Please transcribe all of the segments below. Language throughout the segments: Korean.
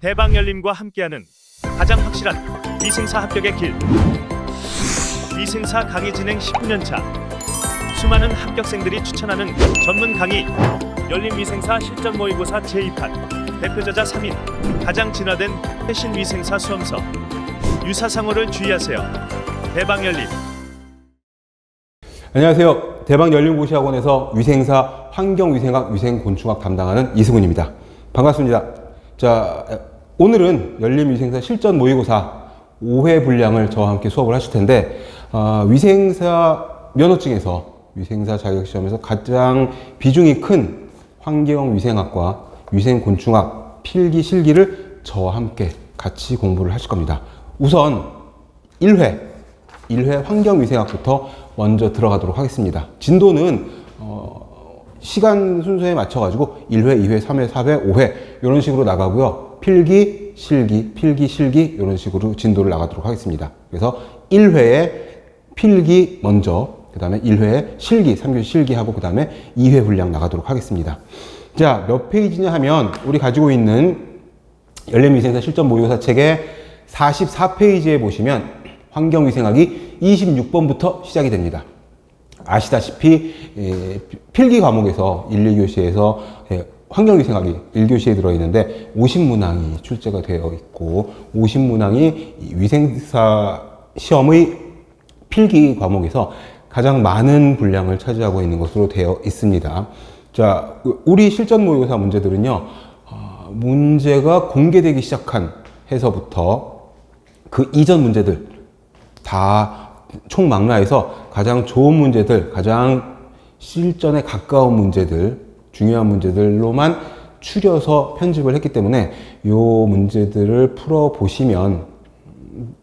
대방열림과 함께하는 가장 확실한 위생사 합격의 길. 위생사 강의 진행 19년차. 수많은 합격생들이 추천하는 전문 강의. 열림위생사 실전 모의고사 제2판. 대표저자 3인. 가장 진화된 최신 위생사 수험서. 유사상호를 주의하세요. 대방열림. 안녕하세요. 대방열림고시학원에서 위생사 환경위생학, 위생곤충학 담당하는 이승훈입니다. 반갑습니다. 자, 오늘은 열림위생사 실전 모의고사 5회 분량을 저와 함께 수업을 하실 텐데, 위생사 면허증에서 위생사 자격시험에서 가장 비중이 큰 환경위생학과 위생곤충학 필기 실기를 저와 함께 같이 공부를 하실 겁니다. 우선 1회 환경위생학부터 먼저 들어가도록 하겠습니다. 진도는 시간 순서에 맞춰가지고 1회, 2회, 3회, 4회, 5회 이런 식으로 나가고요. 필기, 실기 이런 식으로 진도를 나가도록 하겠습니다. 그래서 1회에 필기 먼저, 그 다음에 1회에 실기, 3교시 실기하고 그 다음에 2회 분량 나가도록 하겠습니다. 자, 몇 페이지냐 하면 우리 가지고 있는 열림위생사 실전 모의고사 책의 44페이지에 보시면 환경위생학이 26번부터 시작이 됩니다. 아시다시피 필기 과목에서 1, 2교시에서 환경위생학이 1교시에 들어있는데 50문항이 출제가 되어 있고 50문항이 위생사 시험의 필기 과목에서 가장 많은 분량을 차지하고 있는 것으로 되어 있습니다. 자, 우리 실전 모의고사 문제들은요, 문제가 공개되기 시작한 해서부터 그 이전 문제들 다 총망라해서 가장 좋은 문제들, 가장 실전에 가까운 문제들, 중요한 문제들로만 추려서 편집을 했기 때문에 이 문제들을 풀어보시면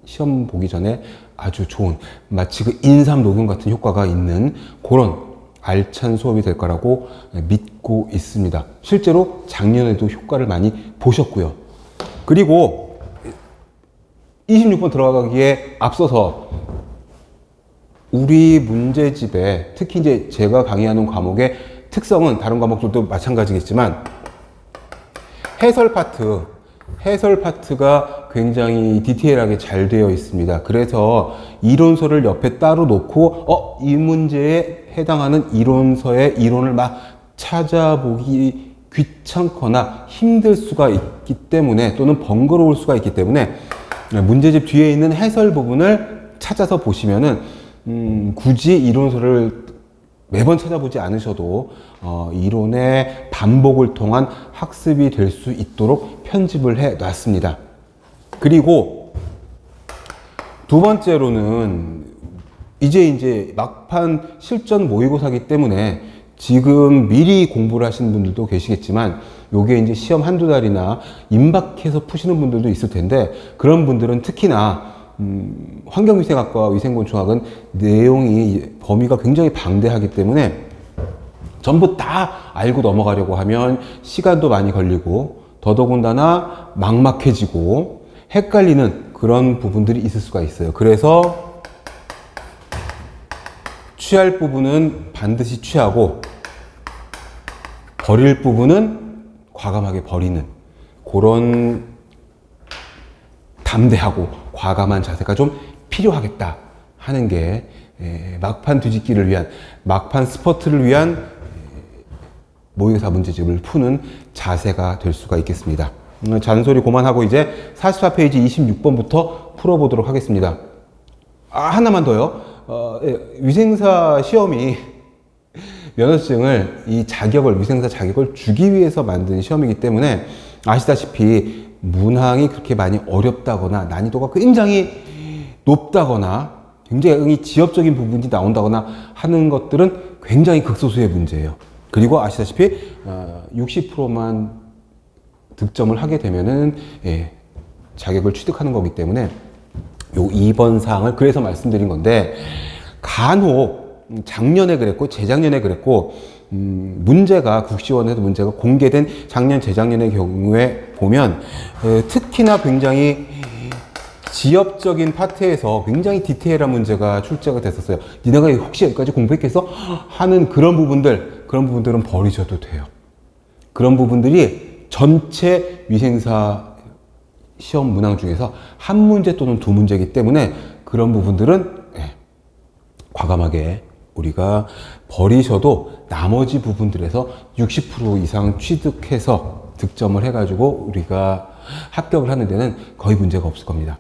시험 보기 전에 아주 좋은, 마치 그 인삼 녹음 같은 효과가 있는 그런 알찬 수업이 될 거라고 믿고 있습니다. 실제로 작년에도 효과를 많이 보셨고요. 그리고 26번 들어가기에 앞서서 우리 문제집에, 특히 이제 제가 강의하는 과목의 특성은 다른 과목들도 마찬가지겠지만 해설 파트가 굉장히 디테일하게 잘 되어 있습니다. 그래서 이론서를 옆에 따로 놓고 이 문제에 해당하는 이론서의 이론을 막 찾아보기 귀찮거나 힘들 수가 있기 때문에, 또는 번거로울 수가 있기 때문에 문제집 뒤에 있는 해설 부분을 찾아서 보시면은 굳이 이론서를 매번 찾아보지 않으셔도 이론의 반복을 통한 학습이 될 수 있도록 편집을 해 놨습니다. 그리고 두 번째로는 이제 막판 실전 모의고사이기 때문에 지금 미리 공부를 하시는 분들도 계시겠지만 요게 이제 시험 한두 달이나 임박해서 푸시는 분들도 있을 텐데, 그런 분들은 특히나 환경위생학과 위생곤충학은 내용이, 범위가 굉장히 방대하기 때문에 전부 다 알고 넘어가려고 하면 시간도 많이 걸리고 더더군다나 막막해지고 헷갈리는 그런 부분들이 있을 수가 있어요. 그래서 취할 부분은 반드시 취하고 버릴 부분은 과감하게 버리는 그런 담대하고 과감한 자세가 좀 필요하겠다 하는 게 막판 뒤집기를 위한, 막판 스퍼트를 위한 모의고사 문제집을 푸는 자세가 될 수가 있겠습니다. 잔소리 그만하고 이제 44페이지 26번부터 풀어보도록 하겠습니다. 하나만 더요. 위생사 시험이 면허증을, 위생사 자격을 주기 위해서 만든 시험이기 때문에 아시다시피 문항이 그렇게 많이 어렵다거나 난이도가 굉장히 높다거나 굉장히 지엽적인 부분이 나온다거나 하는 것들은 굉장히 극소수의 문제예요. 그리고 아시다시피 60%만 득점을 하게 되면은 자격을 취득하는 거기 때문에 요 2번 사항을 그래서 말씀드린 건데, 간혹 작년에 그랬고 재작년에 그랬고 문제가 국시원에서 문제가 공개된 작년 재작년의 경우에 보면 특히나 굉장히 지엽적인 파트에서 굉장히 디테일한 문제가 출제가 됐었어요. 니네가 혹시 여기까지 공부했겠어? 하는 그런 부분들은 버리셔도 돼요. 그런 부분들이 전체 위생사 시험 문항 중에서 한 문제 또는 두 문제이기 때문에 그런 부분들은 과감하게 우리가 버리셔도 나머지 부분들에서 60% 이상 취득해서 득점을 해가지고 우리가 합격을 하는 데는 거의 문제가 없을 겁니다.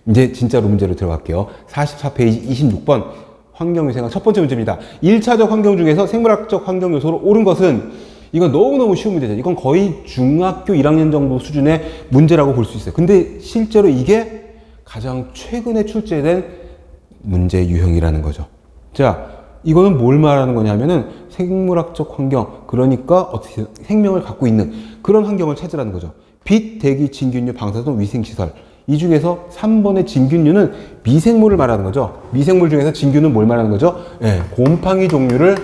이제 진짜로 문제로 들어갈게요. 44페이지 26번 환경위생학 첫 번째 문제입니다. 1차적 환경 중에서 생물학적 환경 요소로 옳은 것은, 이건 너무너무 쉬운 문제죠. 이건 거의 중학교 1학년 정도 수준의 문제라고 볼 수 있어요. 근데 실제로 이게 가장 최근에 출제된 문제 유형이라는 거죠. 자, 이거는 뭘 말하는 거냐면은 생물학적 환경, 그러니까 어떻게 생명을 갖고 있는 그런 환경을 찾으라는 거죠. 빛, 대기, 진균류, 방사선, 위생시설. 이 중에서 3번의 진균류는 미생물을 말하는 거죠. 미생물 중에서 진균은 뭘 말하는 거죠? 곰팡이 종류를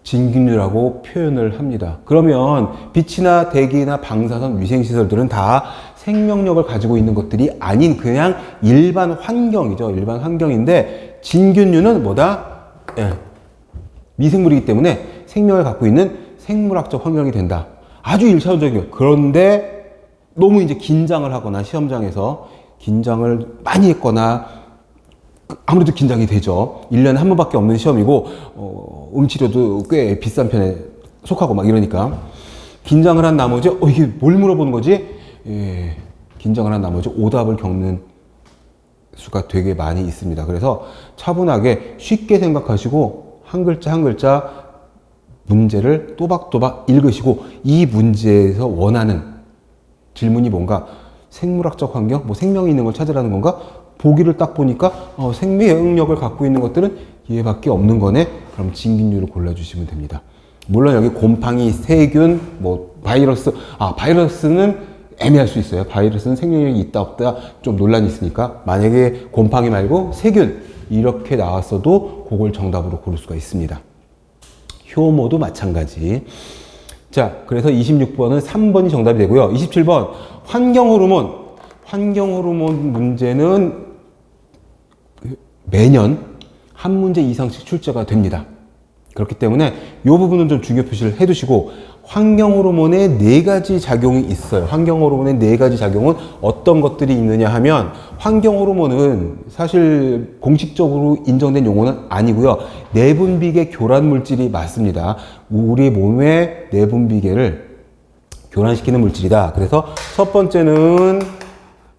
진균류라고 표현을 합니다. 그러면 빛이나 대기나 방사선, 위생시설들은 다 생명력을 가지고 있는 것들이 아닌 그냥 일반 환경이죠. 일반 환경인데 진균류는 뭐다? 미생물이기 때문에 생명을 갖고 있는 생물학적 환경이 된다. 아주 1차원적이에요. 그런데 너무 이제 긴장을 하거나 시험장에서 긴장을 많이 했거나 아무래도 긴장이 되죠. 1년에 한 번밖에 없는 시험이고 응치료도 꽤 비싼 편에 속하고 막 이러니까 긴장을 한 나머지 이게 뭘 물어보는 거지? 긴장을 한 나머지 오답을 겪는 수가 되게 많이 있습니다. 그래서 차분하게 쉽게 생각하시고 한 글자 한 글자 문제를 또박또박 읽으시고 이 문제에서 원하는 질문이 뭔가 생물학적 환경, 뭐 생명이 있는 걸 찾으라는 건가? 보기를 딱 보니까 생명력을 갖고 있는 것들은 얘밖에 없는 거네. 그럼 진균류를 골라주시면 됩니다. 물론 여기 곰팡이, 세균, 뭐 바이러스, 바이러스는 애매할 수 있어요. 바이러스는 생명력이 있다 없다 좀 논란이 있으니까 만약에 곰팡이 말고 세균 이렇게 나왔어도 그걸 정답으로 고를 수가 있습니다. 효모도 마찬가지. 자, 그래서 26번은 3번이 정답이 되고요. 27번 환경호르몬. 환경호르몬 문제는 매년 한 문제 이상씩 출제가 됩니다. 그렇기 때문에 이 부분은 좀 중요 표시를 해두시고, 환경호르몬의 4가지 작용이 있어요. 환경호르몬의 4가지 작용은 어떤 것들이 있느냐 하면, 환경호르몬은 사실 공식적으로 인정된 용어는 아니고요. 내분비계 교란 물질이 맞습니다. 우리 몸의 내분비계를 교란시키는 물질이다. 그래서 첫 번째는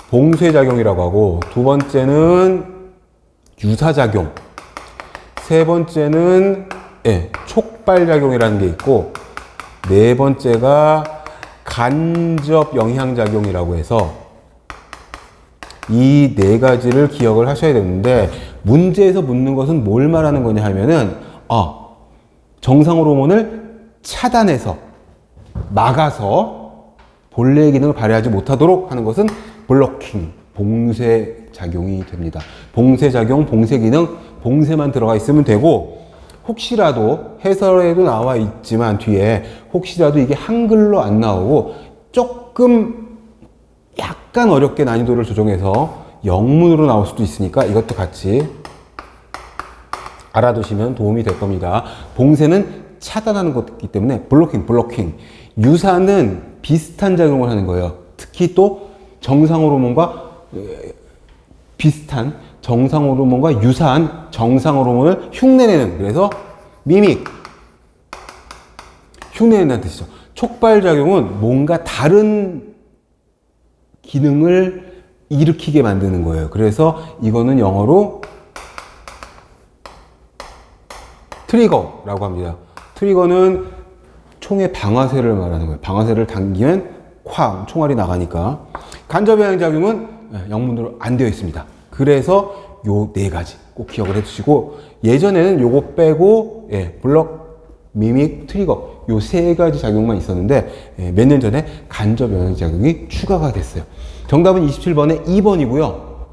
봉쇄작용이라고 하고, 두 번째는 유사작용, 세 번째는 촉발작용이라는 게 있고, 네 번째가 간접 영향작용이라고 해서 이 4가지를 기억을 하셔야 되는데, 문제에서 묻는 것은 뭘 말하는 거냐 하면은 정상 호르몬을 차단해서 막아서 본래의 기능을 발휘하지 못하도록 하는 것은 블로킹, 봉쇄 작용이 됩니다. 봉쇄 작용, 봉쇄 기능, 봉쇄만 들어가 있으면 되고, 혹시라도 해설에도 나와 있지만 뒤에 혹시라도 이게 한글로 안 나오고 조금 약간 어렵게 난이도를 조정해서 영문으로 나올 수도 있으니까 이것도 같이 알아두시면 도움이 될 겁니다. 봉쇄는 차단하는 것이기 때문에 블로킹. 유사는 비슷한 작용을 하는 거예요. 특히 또 정상 호르몬과 비슷한 정상 호르몬과 유사한 정상 호르몬을 흉내내는, 그래서 미믹, 흉내낸다는 뜻이죠. 촉발작용은 뭔가 다른 기능을 일으키게 만드는 거예요. 그래서 이거는 영어로 트리거라고 합니다. 트리거는 총의 방아쇠를 말하는 거예요. 방아쇠를 당기면 쾅 총알이 나가니까. 간접영향작용은 영문으로 안 되어 있습니다. 그래서 요 4가지 꼭 기억을 해주시고, 예전에는 요거 빼고 블럭, 미믹, 트리거 요 3가지 작용만 있었는데 몇 년 전에 간접영향작용이 추가가 됐어요. 정답은 27번에 2번이고요. 요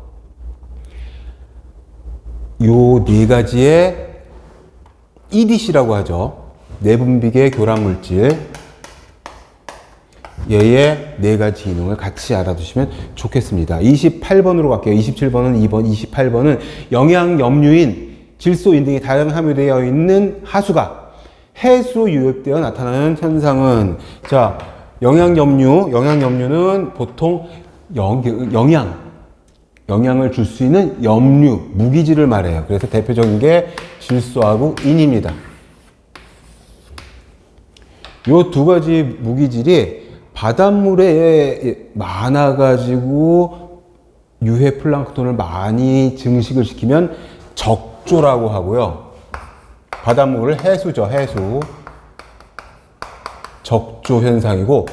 4가지의 EDC라고 하죠. 내분비계 교란물질. 얘의 4가지 기능을 같이 알아두시면 좋겠습니다. 28번으로 갈게요. 27번은 2번, 28번은 영양, 염류인, 질소인 등이 다량 함유되어 있는 하수가 해수로 유입되어 나타나는 현상은, 자, 영양염류는 보통 영양을 줄 수 있는 염류, 무기질을 말해요. 그래서 대표적인 게 질소하고 인입니다. 요 두 가지 무기질이 바닷물에 많아가지고 유해 플랑크톤을 많이 증식을 시키면 적조라고 하고요. 바닷물을 해수죠, 해수. 적조 현상이고,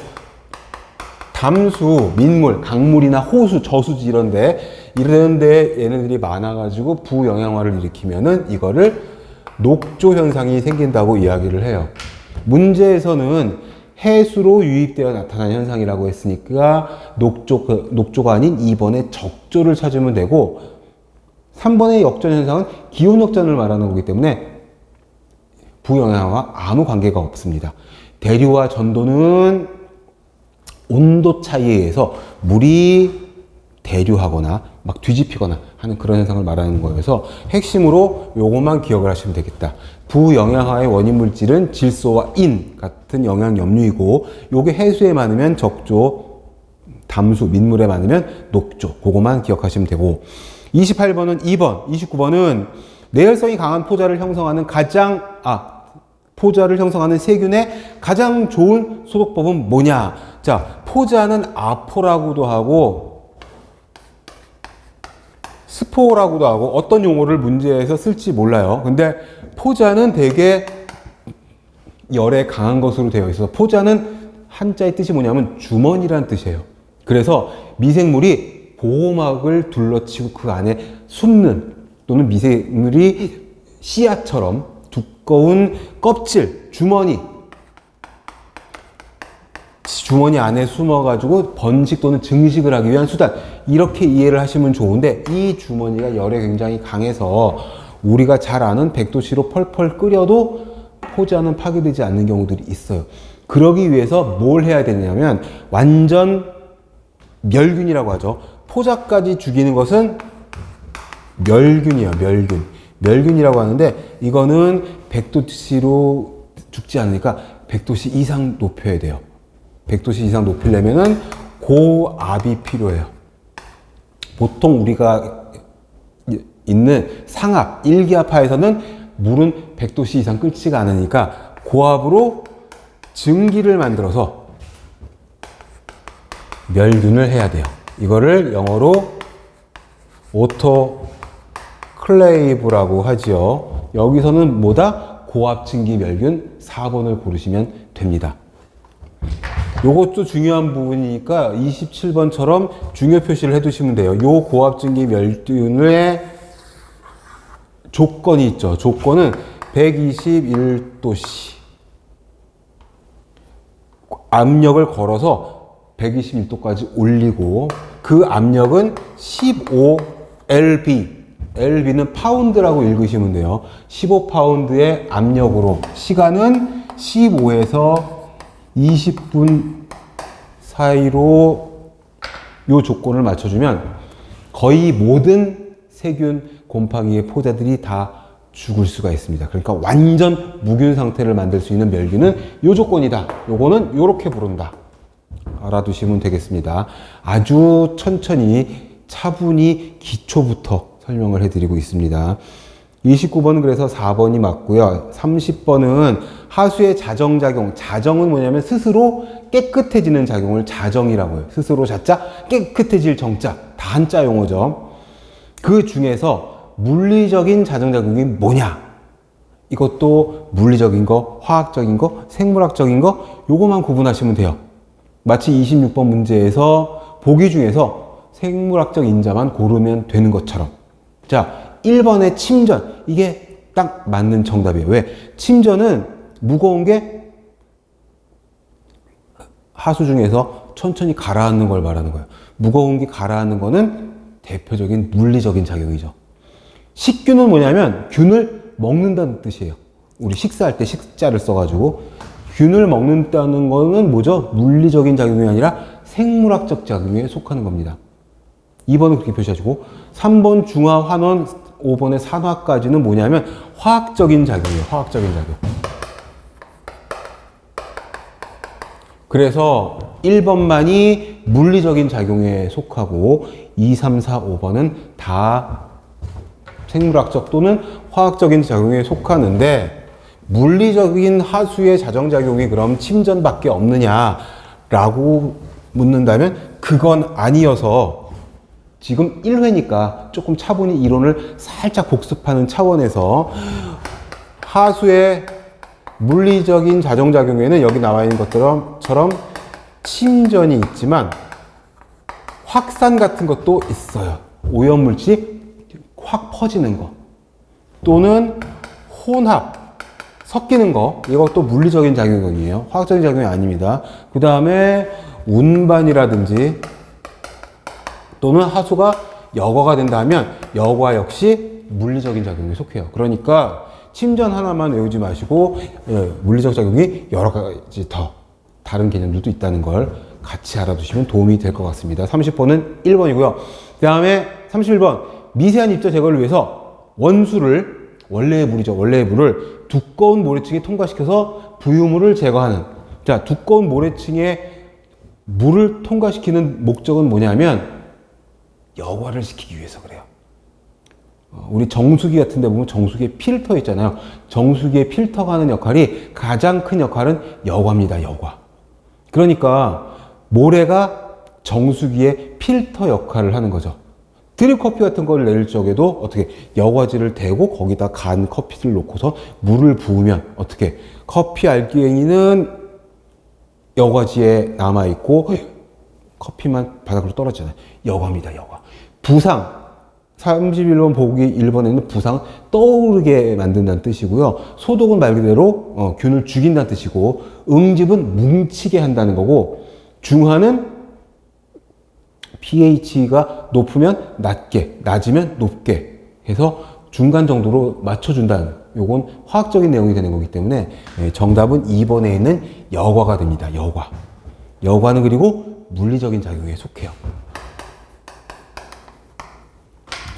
담수, 민물, 강물이나 호수, 저수지 이런데 얘네들이 많아가지고 부영양화를 일으키면은 이거를 녹조 현상이 생긴다고 이야기를 해요. 문제에서는 해수로 유입되어 나타나는 현상이라고 했으니까 녹조가 아닌 2번의 적조를 찾으면 되고, 3번의 역전 현상은 기온 역전을 말하는 거기 때문에 부영양화와 아무 관계가 없습니다. 대류와 전도는 온도 차이에 의해서 물이 대류하거나 막 뒤집히거나 하는 그런 현상을 말하는 거여서 핵심으로 요것만 기억을 하시면 되겠다. 부영양화의 원인 물질은 질소와 인 같은 영양염류이고, 요게 해수에 많으면 적조, 담수, 민물에 많으면 녹조. 그거만 기억하시면 되고, 28번은 2번, 29번은 내열성이 강한 포자를 형성하는 세균의 가장 좋은 소독법은 뭐냐? 자, 포자는 아포라고도 하고 스포라고도 하고 어떤 용어를 문제에서 쓸지 몰라요. 근데 포자는 되게 열에 강한 것으로 되어 있어서, 포자는 한자의 뜻이 뭐냐면 주머니라는 뜻이에요. 그래서 미생물이 보호막을 둘러치고 그 안에 숨는, 또는 미생물이 씨앗처럼 두꺼운 껍질, 주머니 안에 숨어가지고 번식 또는 증식을 하기 위한 수단, 이렇게 이해를 하시면 좋은데, 이 주머니가 열에 굉장히 강해서 우리가 잘 아는 100도씨로 펄펄 끓여도 포자는 파괴되지 않는 경우들이 있어요. 그러기 위해서 뭘 해야 되냐면 완전 멸균이라고 하죠. 포자까지 죽이는 것은 멸균이에요. 멸균이라고 하는데, 이거는 100도씨로 죽지 않으니까 100도씨 이상 높여야 돼요. 100도씨 이상 높이려면은 고압이 필요해요. 보통 우리가 있는 상압, 일기압하에서는 물은 100도씨 이상 끓지가 않으니까 고압으로 증기를 만들어서 멸균을 해야 돼요. 이거를 영어로 오토클레이브라고 하지요. 여기서는 뭐다? 고압 증기 멸균 4번을 고르시면 됩니다. 요것도 중요한 부분이니까 27번처럼 중요 표시를 해두시면 돼요. 요 고압 증기 멸균의 조건이 있죠. 조건은 121도씨. 압력을 걸어서 121도까지 올리고, 그 압력은 15lb. lb는 파운드라고 읽으시면 돼요. 15파운드의 압력으로, 시간은 15에서 20분 사이로 요 조건을 맞춰주면 거의 모든 세균, 곰팡이의 포자들이 다 죽을 수가 있습니다. 그러니까 완전 무균 상태를 만들 수 있는 멸균은 요 조건이다. 요거는 요렇게 부른다. 알아두시면 되겠습니다. 아주 천천히 차분히 기초부터 설명을 해드리고 있습니다. 29번은 그래서 4번이 맞고요. 30번은 하수의 자정작용. 자정은 뭐냐면 스스로 깨끗해지는 작용을 자정이라고 해요. 스스로 자자, 깨끗해질 정자. 다 한자 용어죠. 그 중에서 물리적인 자정작용이 뭐냐? 이것도 물리적인 거, 화학적인 거, 생물학적인 거, 요거만 구분하시면 돼요. 마치 26번 문제에서 보기 중에서 생물학적 인자만 고르면 되는 것처럼. 자, 1번의 침전. 이게 딱 맞는 정답이에요. 왜? 침전은 무거운 게 하수 중에서 천천히 가라앉는 걸 말하는 거예요. 무거운 게 가라앉는 거는 대표적인 물리적인 작용이죠. 식균은 뭐냐면 균을 먹는다는 뜻이에요. 우리 식사할 때 식자를 써가지고 균을 먹는다는 거는 뭐죠? 물리적인 작용이 아니라 생물학적 작용에 속하는 겁니다. 2번은 그렇게 표시하시고, 3번 중화, 환원, 5번의 산화까지는 뭐냐면 화학적인 작용이에요. 화학적인 작용. 그래서 1번만이 물리적인 작용에 속하고 2, 3, 4, 5번은 다 생물학적 또는 화학적인 작용에 속하는데 물리적인 하수의 자정작용이 그럼 침전밖에 없느냐라고 묻는다면 그건 아니어서 지금 1회니까 조금 차분히 이론을 살짝 복습하는 차원에서 하수의 물리적인 자정작용에는 여기 나와 있는 것처럼 침전이 있지만 확산 같은 것도 있어요. 오염물질이 확 퍼지는 거 또는 혼합, 섞이는 거, 이것도 물리적인 작용이에요. 화학적인 작용이 아닙니다. 그 다음에 운반이라든지 또는 하수가 여과가 된다면 여과 역시 물리적인 작용에 속해요. 그러니까 침전 하나만 외우지 마시고 물리적 작용이 여러 가지 더 다른 개념들도 있다는 걸 같이 알아두시면 도움이 될 것 같습니다. 30번은 1번이고요. 그 다음에 31번 미세한 입자 제거를 위해서 원수를 원래의 물이죠. 원래의 물을 두꺼운 모래층에 통과시켜서 부유물을 제거하는. 자, 두꺼운 모래층에 물을 통과시키는 목적은 뭐냐면 여과를 시키기 위해서 그래요. 우리 정수기 같은 데 보면 정수기에 필터 있잖아요. 정수기에 필터가 하는 역할이 가장 큰 역할은 여과입니다. 여과. 그러니까 모래가 정수기에 필터 역할을 하는 거죠. 드립커피 같은 걸 내릴 적에도 어떻게 여과지를 대고 거기다 간 커피를 놓고서 물을 부으면 어떻게 커피 알갱이는 여과지에 남아있고 커피만 바닥으로 떨어지잖아요. 여과입니다. 여과. 부상. 31번 보기 1번에는 부상 떠오르게 만든다는 뜻이고요. 소독은 말 그대로 균을 죽인다는 뜻이고 응집은 뭉치게 한다는 거고 중화는 pH가 높으면 낮게, 낮으면 높게 해서 중간 정도로 맞춰준다는 요건 화학적인 내용이 되는 거기 때문에 정답은 2번에 있는 여과가 됩니다. 여과. 여과는 그리고 물리적인 작용에 속해요.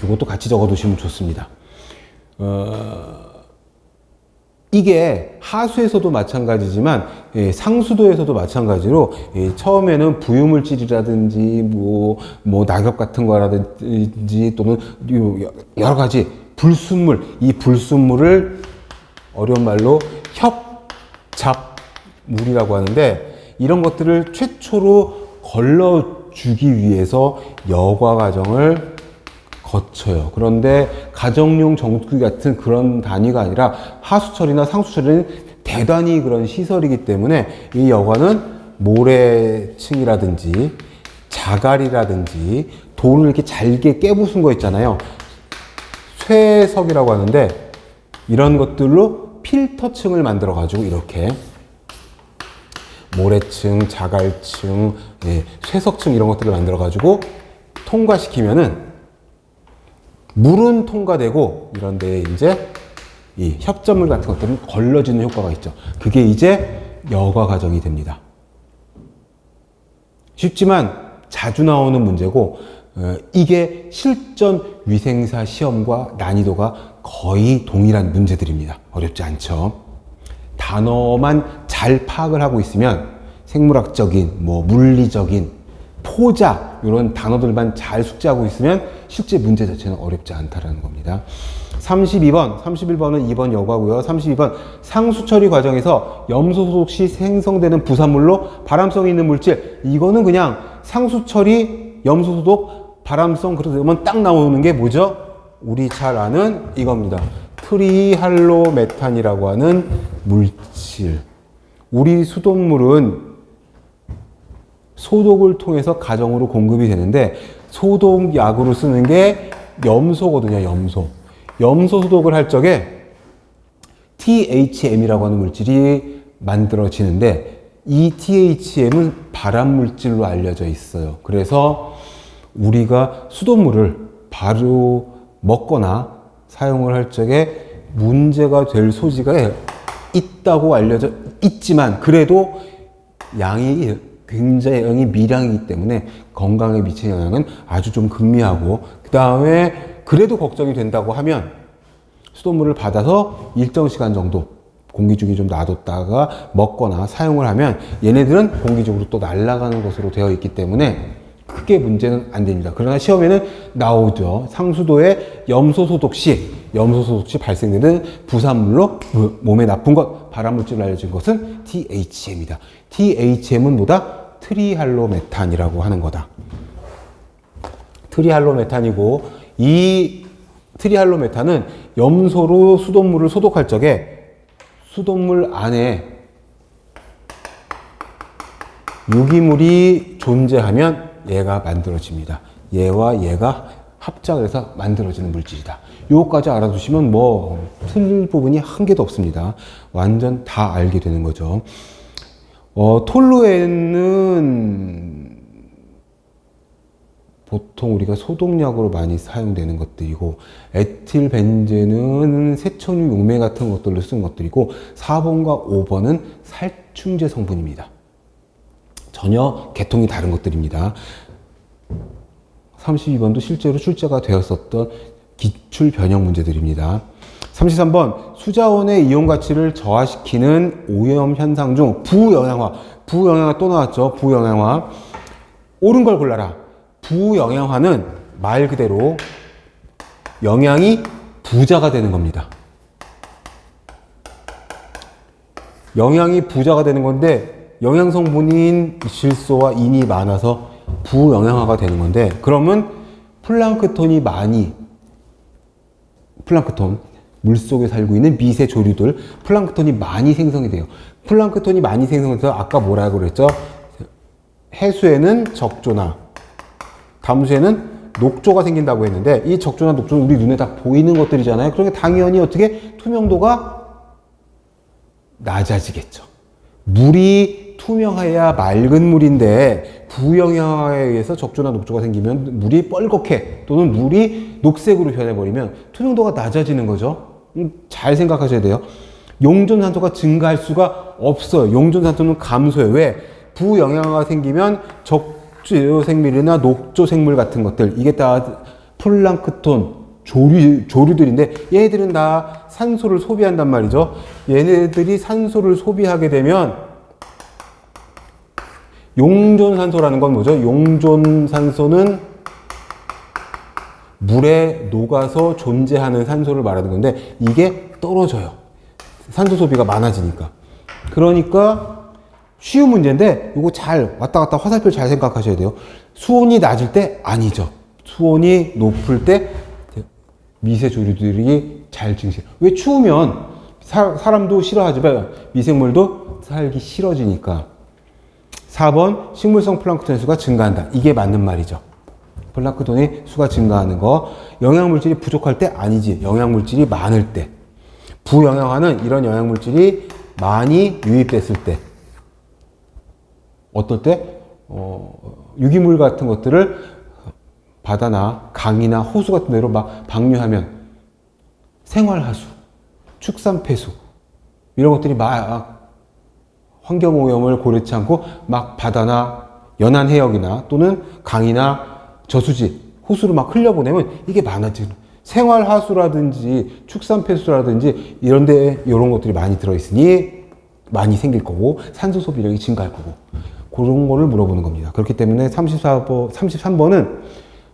이것도 같이 적어두시면 좋습니다. 이게 하수에서도 마찬가지지만 상수도에서도 마찬가지로 처음에는 부유물질이라든지 뭐 낙엽 같은 거라든지 또는 여러 가지 불순물, 이 불순물을 어려운 말로 협잡물이라고 하는데 이런 것들을 최초로 걸러주기 위해서 여과 과정을 거쳐요. 그런데 가정용 정수기 같은 그런 단위가 아니라 하수처리나 상수처리는 대단히 그런 시설이기 때문에 이 여과는 모래층이라든지 자갈이라든지 돌을 이렇게 잘게 깨부순 거 있잖아요. 쇠석이라고 하는데 이런 것들로 필터층을 만들어 가지고 이렇게 모래층, 자갈층, 쇠석층 이런 것들을 만들어 가지고 통과시키면은 물은 통과되고 이런 데에 이제 이 협점물 같은 것들은 걸러지는 효과가 있죠. 그게 이제 여과 과정이 됩니다. 쉽지만 자주 나오는 문제고 이게 실전 위생사 시험과 난이도가 거의 동일한 문제들입니다. 어렵지 않죠. 단어만 잘 파악을 하고 있으면 생물학적인, 물리적인, 포자 이런 단어들만 잘 숙지하고 있으면 실제 문제 자체는 어렵지 않다라는 겁니다. 32번, 31번은 2번 여과고요. 32번 상수처리 과정에서 염소 소독 시 생성되는 부산물로 발암성이 있는 물질. 이거는 그냥 상수처리, 염소 소독, 발암성 그러면 딱 나오는 게 뭐죠? 우리 잘 아는 이겁니다. 트리할로메탄이라고 하는 물질. 우리 수돗물은 소독을 통해서 가정으로 공급이 되는데 소독약으로 쓰는 게 염소거든요. 염소 소독을 할 적에 THM이라고 하는 물질이 만들어지는데 이 THM은 발암물질로 알려져 있어요. 그래서 우리가 수돗물을 바로 먹거나 사용을 할 적에 문제가 될 소지가 있다고 알려져 있지만 그래도 양이 굉장히 미량이기 때문에 건강에 미치는 영향은 아주 좀 극미하고 그 다음에 그래도 걱정이 된다고 하면 수돗물을 받아서 일정 시간 정도 공기 중에 좀 놔뒀다가 먹거나 사용을 하면 얘네들은 공기적으로 또 날아가는 것으로 되어 있기 때문에 크게 문제는 안 됩니다. 그러나 시험에는 나오죠. 상수도의 염소 소독 시 발생되는 부산물로 몸에 나쁜 것, 발암물질로 알려진 것은 THM이다. THM은 뭐다? 트리할로메탄이라고 하는 거다. 트리할로메탄이고, 이 트리할로메탄은 염소로 수돗물을 소독할 적에 수돗물 안에 유기물이 존재하면 얘가 만들어집니다. 얘와 얘가 합작을 해서 만들어지는 물질이다. 요거까지 알아두시면 뭐 틀릴 부분이 한 개도 없습니다. 완전 다 알게 되는 거죠. 톨루엔은 보통 우리가 소독약으로 많이 사용되는 것들이고, 에틸벤젠은 세천유 용매 같은 것들로 쓴 것들이고, 4번과 5번은 살충제 성분입니다. 전혀 계통이 다른 것들입니다. 32번도 실제로 출제가 되었었던 기출 변형 문제들입니다. 33번, 수자원의 이온 가치를 저하시키는 오염 현상 중 부영양화 또 나왔죠. 부영양화. 옳은 걸 골라라. 부영양화는 말 그대로 영양이 부자가 되는 겁니다. 영양이 부자가 되는 건데, 영양 성분인 질소와 인이 많아서 부영양화가 되는 건데, 그러면 플랑크톤, 물속에 살고 있는 미세 조류들, 플랑크톤이 많이 생성이 돼요. 플랑크톤이 많이 생성돼서 아까 뭐라고 그랬죠? 해수에는 적조나 담수에는 녹조가 생긴다고 했는데, 이 적조나 녹조는 우리 눈에 다 보이는 것들이잖아요. 그러니까 당연히 어떻게 투명도가 낮아지겠죠. 물이 투명해야 맑은 물인데, 부영양화에 의해서 적조나 녹조가 생기면 물이 뻘겋게 또는 물이 녹색으로 변해버리면 투명도가 낮아지는 거죠. 잘 생각하셔야 돼요. 용존산소가 증가할 수가 없어요. 용존산소는 감소해요. 왜? 부영양화가 생기면 적조 생물이나 녹조 생물 같은 것들, 이게 다 플랑크톤, 조류들인데, 얘네들은 다 산소를 소비한단 말이죠. 얘네들이 산소를 소비하게 되면 용존산소라는 건 뭐죠? 용존산소는 물에 녹아서 존재하는 산소를 말하는 건데, 이게 떨어져요. 산소 소비가 많아지니까. 그러니까 쉬운 문제인데, 이거 잘 왔다 갔다 화살표 잘 생각하셔야 돼요. 수온이 낮을 때 아니죠. 수온이 높을 때 미세 조류들이 잘 증식. 왜? 추우면 사람도 싫어하지만 미생물도 살기 싫어지니까. 4번, 식물성 플랑크톤의 수가 증가한다. 이게 맞는 말이죠. 플랑크톤의 수가 증가하는 거. 영양물질이 부족할 때 아니지. 영양물질이 많을 때. 부영양화는 이런 영양물질이 많이 유입됐을 때. 어떨 때? 유기물 같은 것들을 바다나 강이나 호수 같은 데로 막 방류하면 생활하수, 축산폐수 이런 것들이 막 환경오염을 고려치 않고 막 바다나 연안 해역이나 또는 강이나 저수지, 호수로 막 흘려보내면 이게 많아지는, 생활하수라든지 축산폐수라든지 이런데 이런 것들이 많이 들어있으니 많이 생길 거고, 산소 소비량이 증가할 거고, 그런 거를 물어보는 겁니다. 그렇기 때문에 33번은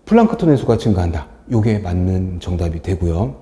플랑크톤의 수가 증가한다. 이게 맞는 정답이 되고요.